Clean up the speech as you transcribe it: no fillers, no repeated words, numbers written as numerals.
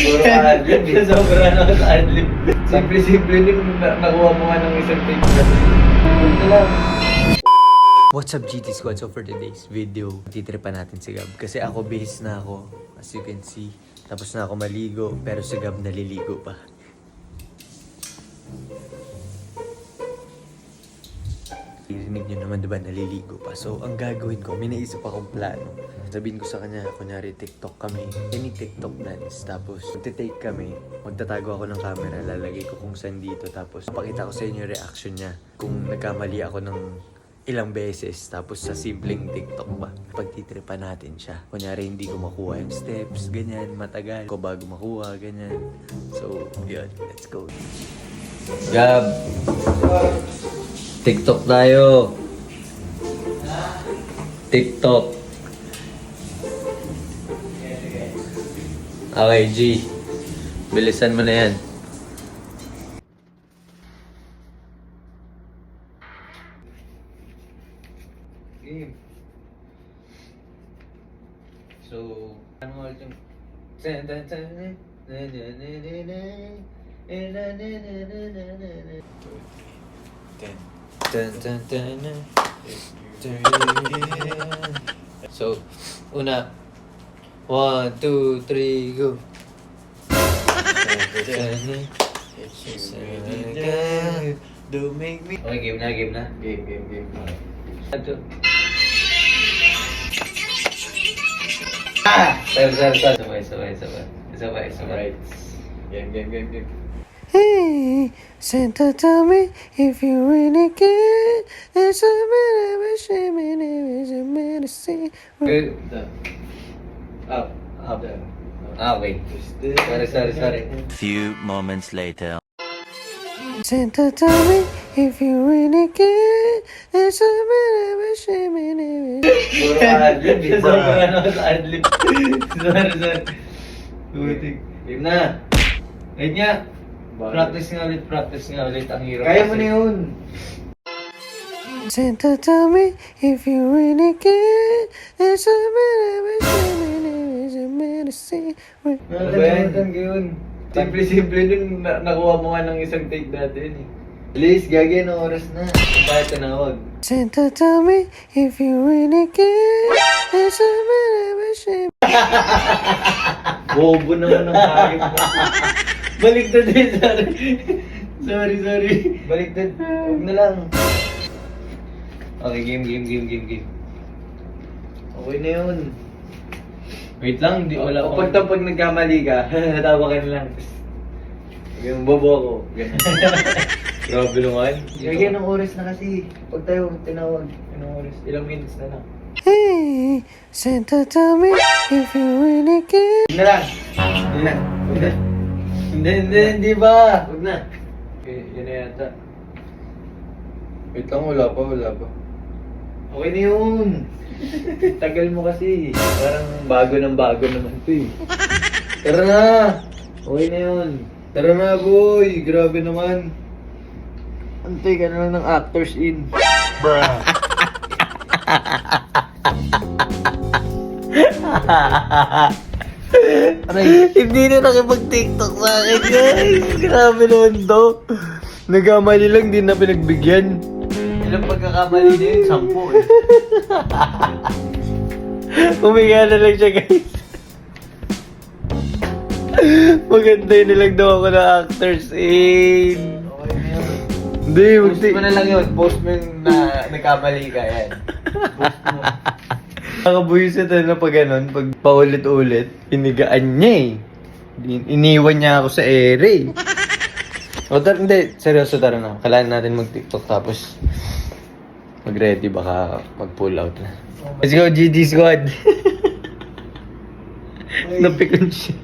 Puro adlib. Sobra na sa adlib. Simple-simple din nakuha mo nga ng isang take. Ito lang. What's up GT Squad? So for today's video, titripan natin si Gab. Kasi ako bihis na ako, as you can see. Tapos na ako maligo, pero si Gab naliligo pa. Irinig nyo naman diba naliligo pa. So ang gagawin ko, may naisip akong plano. Sabihin ko sa kanya, kunyari TikTok kami. Any TikTok plans. Tapos magte-take kami. Magtatago ako ng camera. Lalagay ko kung saan dito. Tapos papakita ko sa inyo yung reaction niya. Kung nagkamali ako ng ilang beses, tapos sa simpleng TikTok ba, pagtitripan natin siya. Kunyari, hindi ko makuha yung steps, ganyan, matagal ko bago makuha, ganyan. So, yun, let's go. Gab. TikTok tayo. TikTok. Okay, G. Bilisan mo na yan. So, ano mo ulit yung... So, una. 1, 2, 3, go. Don't make me... Okay, game na. Game. Okay. Sabay. Right. Game. Hey, Santa, tell me if you really care. There's a bit of a shame in it, it's a medicine. Good. Up. Wait. Sorry. Few moments later. Santa, tell me if you really care. There's a bit of a shame in it. Puro adlib. Sobra na sa adlib. Sorry. Butik. Game na. Wait nga. Practice nga ulit. Ang hirap. Kaya mo na yun. Santa, tell me if you really care. There's a bit of a shame in it, it's a medicine. Nakalimutan ko yun. Simple din nakuha mo nga ng isang take dati yun eh. Please, gagi, ng oras na. Bakit tinawag? Santa, tell me if you really care. There's a bit of a shame. Bobo naman ang hayop mo. Baliktad eh, sorry. Baliktad. Huwag na lang. Okay, game. Okay na yun. Wait lang, wala pa. Pag nagkamali ka, natawa ka na lang. Yung bobo ako. Grabe naman. Gagyan ng oras na kasi. Pag tayo tinawag, anong oras? Ilang minutes na lang. Hey, Santa, tell me if you really care. Huwag na lang. Hindi ba? Huwag na. Okay, yun na yata. Wait lang, wala pa. Okay na yun. Tagal mo kasi. Parang bago naman ito eh. Tara na. Okay na yun. Tara na boy. Grabe naman. Antay ka na lang ng actors in. Bruh. Aray, hindi na nakipag-TikTok sa akin, guys. Grabe naman to. Nagkamali lang, din na pinagbigyan. Ilang pagkakamali na yun? 10 eh. Huminga na lang siya, guys. Magantay na lang daw ako ng actors in. Okay na yun. Hindi, post mo na lang yun. Post mo yung na nagkamali ka, yan. Post mo. Nakabuhisit na pag ganun, pag paulit-ulit, inigaan niya eh. Iniwan niya ako sa ere. O, hindi, seryoso tara na. Kailangan natin mag-TikTok tapos mag-ready, baka mag-pull out na. Let's go, GD Squad! Napikon siya.